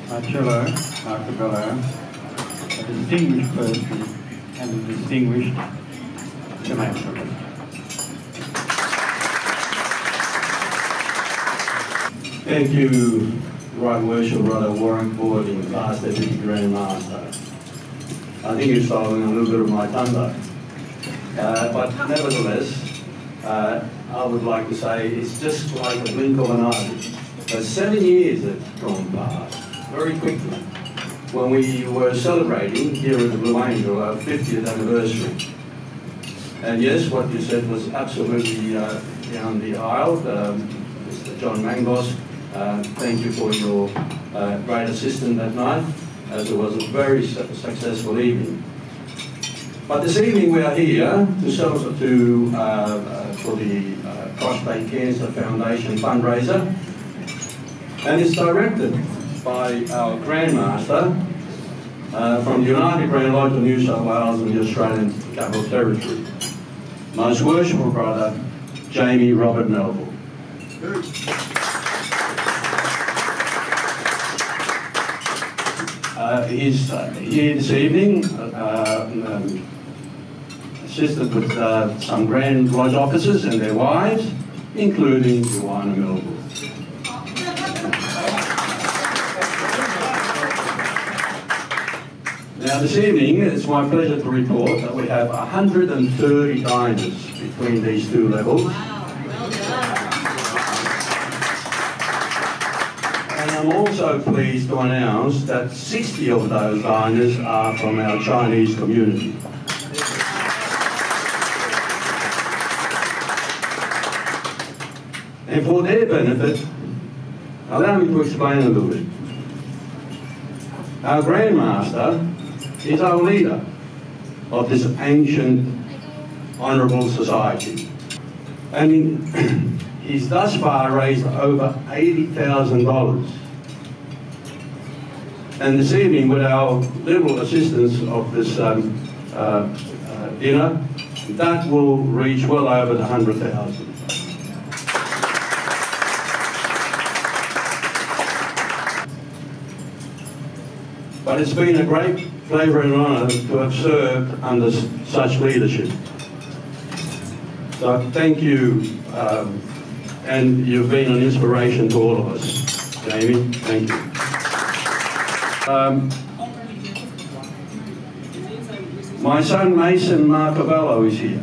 Marcello, Marcabello, a distinguished person and a distinguished philanthropist. Thank you, Right Worship Brother Warren Boarding, Past Deputy Grand Master. I think you're stolen a little bit of my thunder. But nevertheless, I would like to say it's just like a blink of an eye. 7 years have gone past, very quickly, when we were celebrating here at the Blueangel our 50th anniversary. And yes, what you said was absolutely down the aisle. Mr. John Mangos, thank you for your great assistance that night, as it was a very successful evening. But this evening we are here to celebrate for the Prostate Cancer Foundation fundraiser, and it's directed by our Grandmaster from the United Grand Lodge of New South Wales and the Australian Capital Territory, Most Worshipful Brother Jamie Robert Melville. He's here this evening, assisted with some Grand Lodge officers and their wives, including Joanna Melville. Now this evening, it's my pleasure to report that we have 130 diners between these two levels. And I'm also pleased to announce that 60 of those diners are from our Chinese community. And for their benefit, allow me to explain a little bit. Our Grandmaster is our leader of this ancient, honourable society. And he's thus far raised over $80,000. And this evening, with our liberal assistance of this dinner, that will reach well over the 100,000. But it's been a great pleasure and honour to have served under such leadership. So thank you, and you've been an inspiration to all of us. Jamie, thank you. My son Mason Marcabello is here.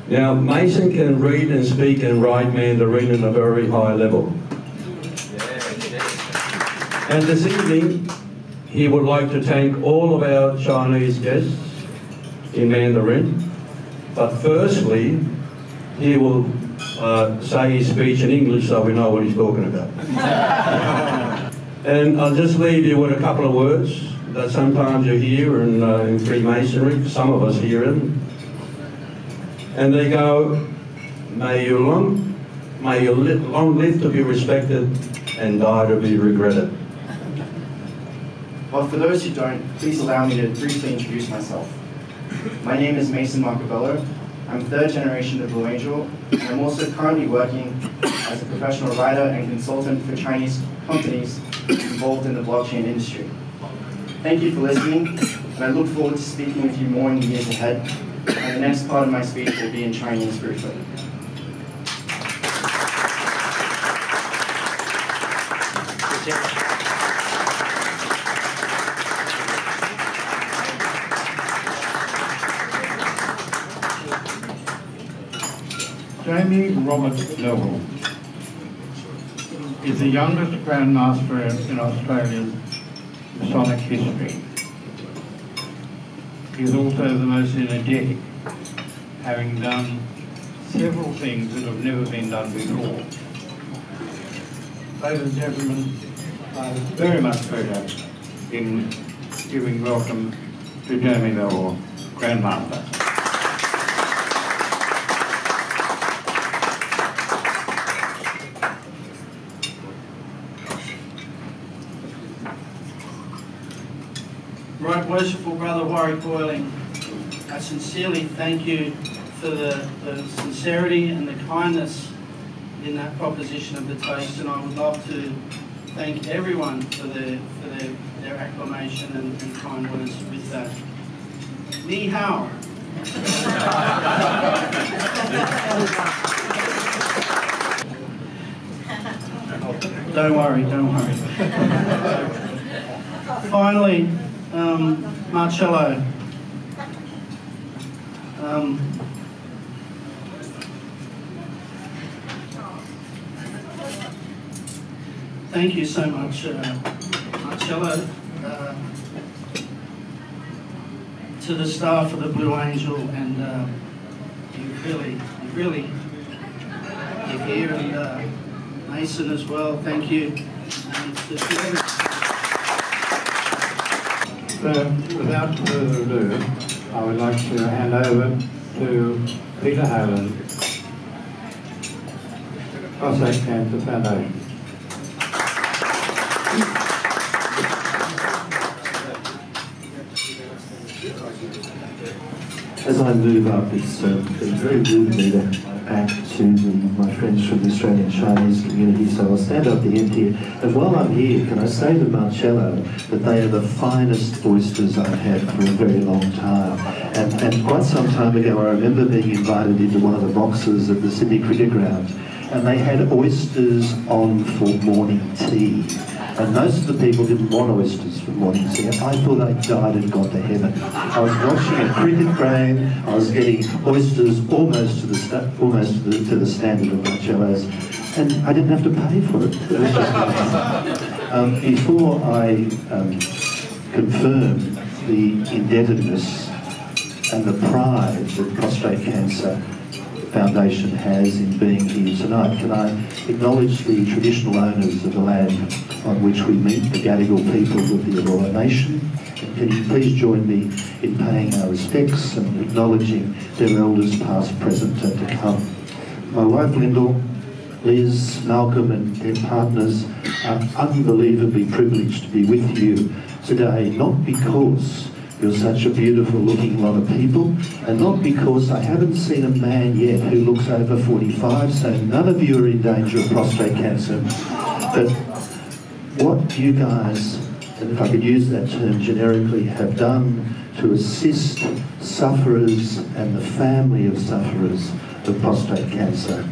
Now, Mason can read and speak and write Mandarin at a very high level. And this evening, he would like to thank all of our Chinese guests in Mandarin. But firstly, he will say his speech in English so we know what he's talking about. And I'll just leave you with a couple of words that sometimes you hear in Freemasonry. Some of us hear them. And they go, may you long live to be respected and die to be regretted. Well, for those who don't, please allow me to briefly introduce myself. My name is Mason Marcabello. I'm third generation of Blueangel, and I'm also currently working as a professional writer and consultant for Chinese companies involved in the blockchain industry. Thank you for listening, and I look forward to speaking with you more in the years ahead. And the next part of my speech will be in Chinese briefly. Jamie Robert Melville is the youngest Grand Master in Australia's Masonic history. He is also the most energetic, having done several things that have never been done before. Ladies and gentlemen, I very much pleasure in giving welcome to Jamie Melville, Grand Master. Right Worshipful Brother Warwick Boiling, I sincerely thank you for the sincerity and the kindness in that proposition of the toast, and I would love to thank everyone for their acclamation and kind words with that. Ni hao. Don't worry, don't worry. Finally, Marcello. Thank you so much, Marcello, to the staff of the Blueangel, and you're here, and Mason as well. Thank you. So, without further ado, I would like to hand over to Peter Howland, Prostate Cancer Foundation. As I move up, it's been very rude of me to back to my friends from the Australian Chinese community, so I'll stand up the end here. And while I'm here, can I say to Marcello that they are the finest oysters I've had for a very long time. And quite some time ago, I remember being invited into one of the boxes at the Sydney Cricket Ground, and they had oysters on for morning tea. And most of the people didn't want oysters for morning tea. I thought they died and gone to heaven. I was watching a cricket game. I was getting oysters almost to the standard of Marcello's, and I didn't have to pay for it. It was just nice. Before I confirm the indebtedness and the pride that Prostate Cancer Foundation has in being here tonight, can I acknowledge the traditional owners of the land on which we meet, the Gadigal people of the Eora Nation. And can you please join me in paying our respects and acknowledging their elders past, present and to come. My wife Lyndall, Liz, Malcolm and their partners are unbelievably privileged to be with you today, not because you're such a beautiful looking lot of people, and not because I haven't seen a man yet who looks over 45, so none of you are in danger of prostate cancer. But what you guys, and if I could use that term generically, have done to assist sufferers and the family of sufferers of prostate cancer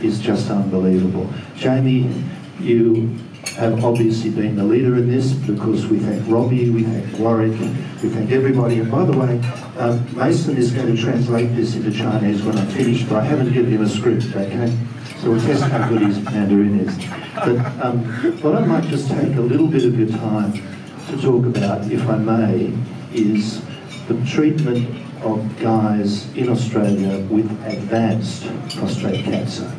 is just unbelievable. Jamie, you have obviously been the leader in this, because we thank Robbie, we thank Warwick, we thank everybody. And by the way, Mason is going to translate this into Chinese when I'm finished, but I haven't given him a script, okay? So we'll test how good his Mandarin is. But what I might just take a little bit of your time to talk about, if I may, is the treatment of guys in Australia with advanced prostate cancer.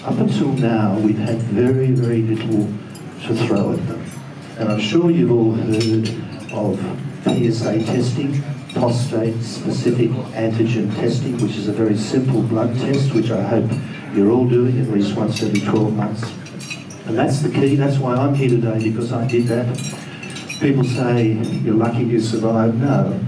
Up until now, we've had very, very little to throw at them. And I'm sure you've all heard of PSA testing, prostate-specific antigen testing, which is a very simple blood test, which I hope you're all doing at least once every 12 months. And that's the key. That's why I'm here today, because I did that. People say, you're lucky you survived. No,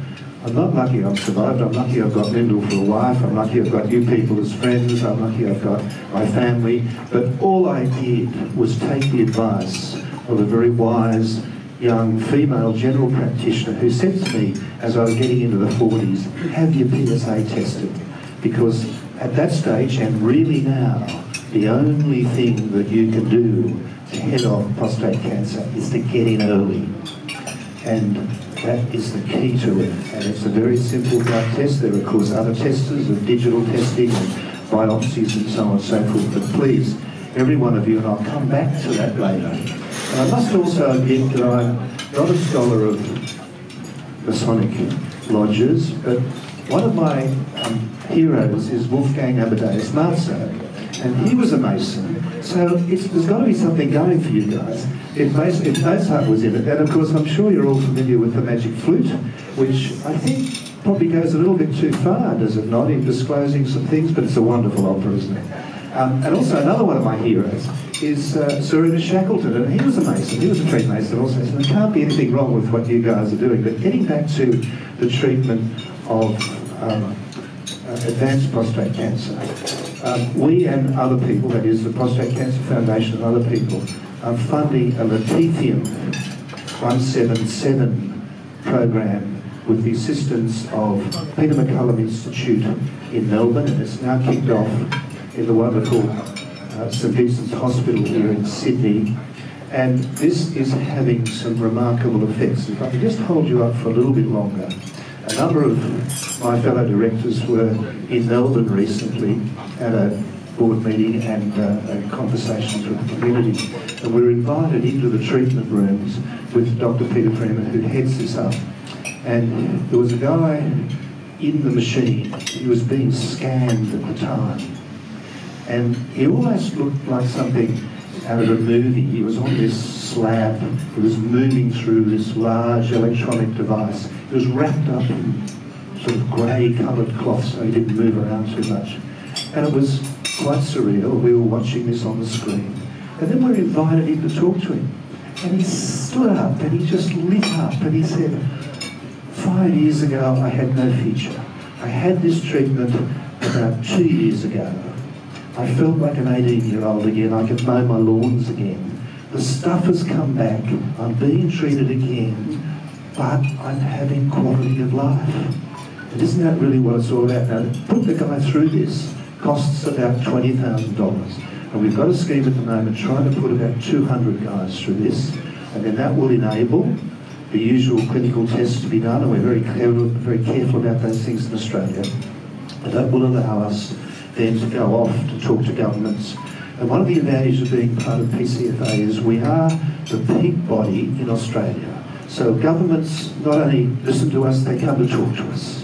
I'm not lucky I've survived. I'm lucky I've got Lyndall for a wife. I'm lucky I've got you people as friends. I'm lucky I've got my family. But all I did was take the advice of a very wise young female general practitioner who said to me as I was getting into the 40s, have your PSA tested. Because at that stage, and really now, the only thing that you can do to head off prostate cancer is to get in early. And that is the key to it. And it's a very simple blood test. There are, of course, other testers of digital testing and biopsies and so on and so forth. But please, every one of you, and I'll come back to that later. And I must also admit that I'm not a scholar of Masonic lodges, but one of my heroes is Wolfgang Amadeus Mozart, and he was a Mason. So there's got to be something going for you guys. If Mozart was in it, and of course I'm sure you're all familiar with the Magic Flute, which I think probably goes a little bit too far, does it not, in disclosing some things, but it's a wonderful opera, isn't it? And also another one of my heroes is Sir Ernest Shackleton, and he was a Mason, he was a Freemason also, so there can't be anything wrong with what you guys are doing. But getting back to the treatment of advanced prostate cancer, we and other people, that is the Prostate Cancer Foundation and other people, are funding a lutetium-177 program with the assistance of Peter McCullum Institute in Melbourne, and it's now kicked off in the wonderful St Vincent's Hospital here in Sydney. And this is having some remarkable effects. If I can just hold you up for a little bit longer. A number of my fellow directors were in Melbourne recently at a board meeting and conversations with the community. And we were invited into the treatment rooms with Dr. Peter Freeman, who heads this up. And there was a guy in the machine. He was being scanned at the time. And he almost looked like something out of a movie. He was on this slab. He was moving through this large electronic device. He was wrapped up in sort of grey coloured cloth so he didn't move around too much. And it was quite surreal. We were watching this on the screen. And then we were invited in to talk to him. And he stood up and he just lit up and he said, 5 years ago I had no future. I had this treatment about 2 years ago. I felt like an 18-year-old again. I could mow my lawns again. The stuff has come back. I'm being treated again, but I'm having quality of life. And isn't that really what it's all about? Now, to put the guy through this costs about $20,000. And we've got a scheme at the moment trying to put about 200 guys through this. And then that will enable the usual clinical tests to be done. And we're very careful about those things in Australia. And that will allow us then to go off to talk to governments. And one of the advantages of being part of PCFA is we are the peak body in Australia. So governments not only listen to us, they come to talk to us.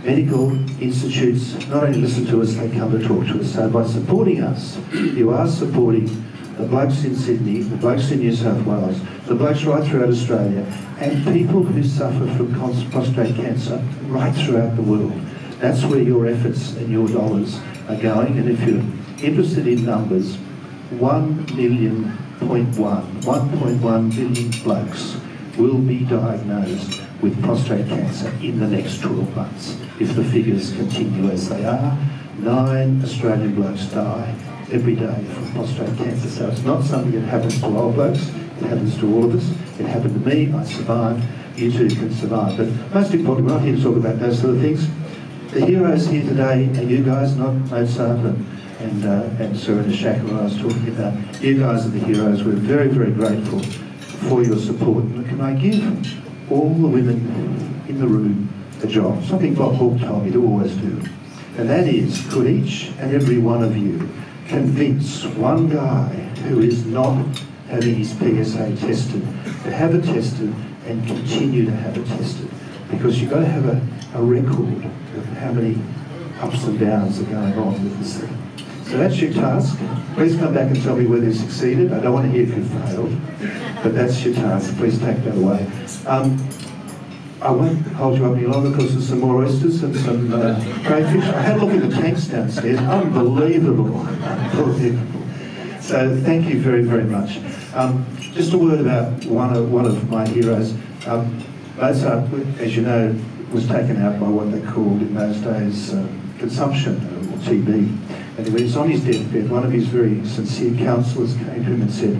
Medical institutes not only listen to us, they come to talk to us. So by supporting us, you are supporting the blokes in Sydney, the blokes in New South Wales, the blokes right throughout Australia, and people who suffer from prostate cancer right throughout the world. That's where your efforts and your dollars are going. And if you're interested in numbers, 1.1 billion blokes will be diagnosed with prostate cancer in the next 12 months. If the figures continue as they are, 9 Australian blokes die every day from prostate cancer. So it's not something that happens to old blokes, it happens to all of us. It happened to me, I survived, you too can survive. But most importantly, we're not here to talk about those sort of things. The heroes here today are you guys, not Mozart and Serena Shaka, who I was talking about. You guys are the heroes. We're very, very grateful for your support. And can I give all the women in the room a job? Something Bob Hawke told me to always do. And that is, could each and every one of you convince one guy who is not having his PSA tested to have it tested and continue to have it tested? Because you've got to have a record of how many ups and downs are going on with this thing. So that's your task. Please come back and tell me whether you succeeded. I don't want to hear if you failed, but that's your task. Please take that away. I won't hold you up any longer because there's some more oysters and some crayfish. I had a look at the tanks downstairs. Unbelievable. Unbelievable. So thank you very, very much. Just a word about one of my heroes. Mozart, as you know, was taken out by what they called in those days consumption, or TB. And when he was on his deathbed, one of his very sincere counsellors came to him and said,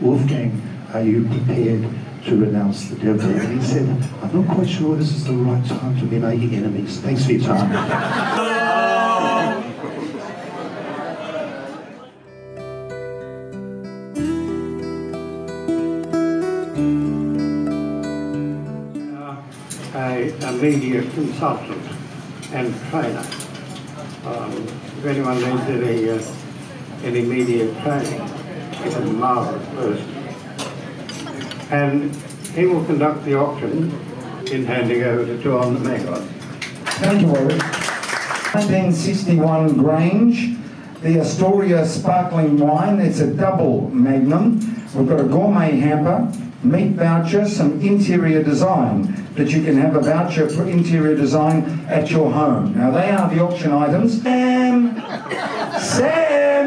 "Wolfgang, are you prepared to renounce the devil?" And he said, "I'm not quite sure this is the right time to be making enemies. Thanks for your time." A media consultant and trainer. If anyone needs any media training, he's a marvellous person. And he will conduct the auction in handing over to John the Mayor. Thank you, Warwick. 1961 Grange, the Astoria sparkling wine. It's a double magnum. We've got a gourmet hamper, meat voucher, some interior design, that you can have a voucher for interior design at your home. Now they are the auction items. Sam,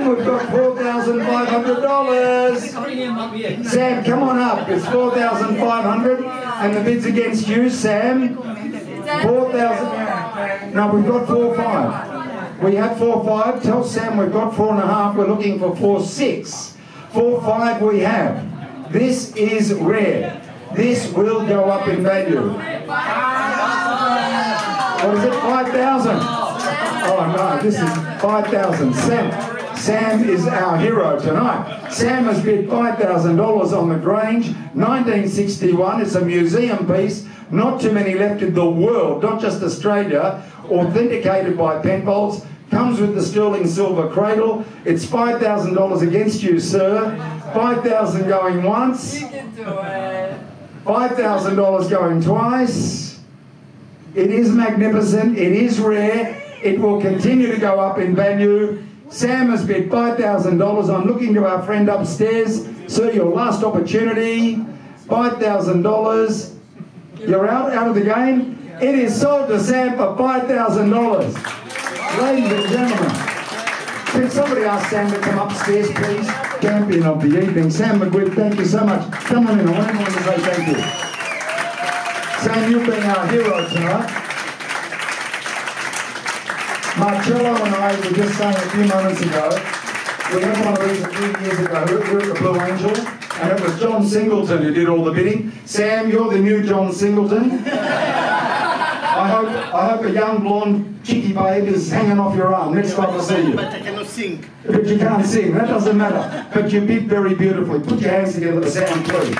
we've got $4,500. Sam, come on up. It's $4,500, and the bid's against you, Sam. 4,000. No, we've got 4,500. We had 4-5. Tell Sam we've got 4.5. We're looking for 4-6. 4-5 we have. This is rare. This will go up in value. What is it? 5,000? Oh no, this is 5,000. Sam is our hero tonight. Sam has bid $5,000 on the Grange, 1961. It's a museum piece. Not too many left in the world, not just Australia. Authenticated by Penfolds. Comes with the sterling silver cradle. It's $5,000 against you, sir. 5,000 going once. You can do it. $5,000 going twice. It is magnificent. It is rare. It will continue to go up in value. Sam has bid $5,000. I'm looking to our friend upstairs. Sir, your last opportunity. $5,000. You're out of the game. It is sold to Sam for $5,000. Ladies and gentlemen, can somebody ask Sam to come upstairs, please? Champion of the evening. Sam McGuick, thank you so much. Come on in. I want everyone to say thank you. Sam, you've been our hero tonight. Marcello and I were just saying a few moments ago, we had one of these a few years ago. We were at the Blueangel, and it was John Singleton who did all the bidding. Sam, you're the new John Singleton. I hope a young blonde chicky babe is hanging off your arm next time I see you. But I cannot sing. But you can't sing, that doesn't matter. But you bid very beautifully. Put your hands together for Sam, please.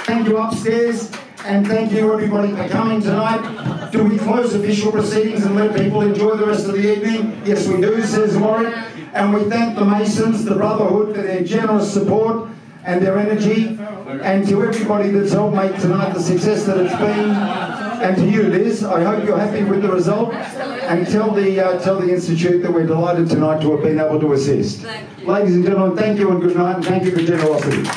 Thank you upstairs, and thank you everybody for coming tonight. Do we close official proceedings and let people enjoy the rest of the evening? Yes, we do, says Warwick. And we thank the Masons, the Brotherhood, for their generous support and their energy, and to everybody that's helped make tonight the success that it's been, and to you, Liz. I hope you're happy with the result, and tell the Institute that we're delighted tonight to have been able to assist. Ladies and gentlemen, thank you and good night, and thank you for generosity.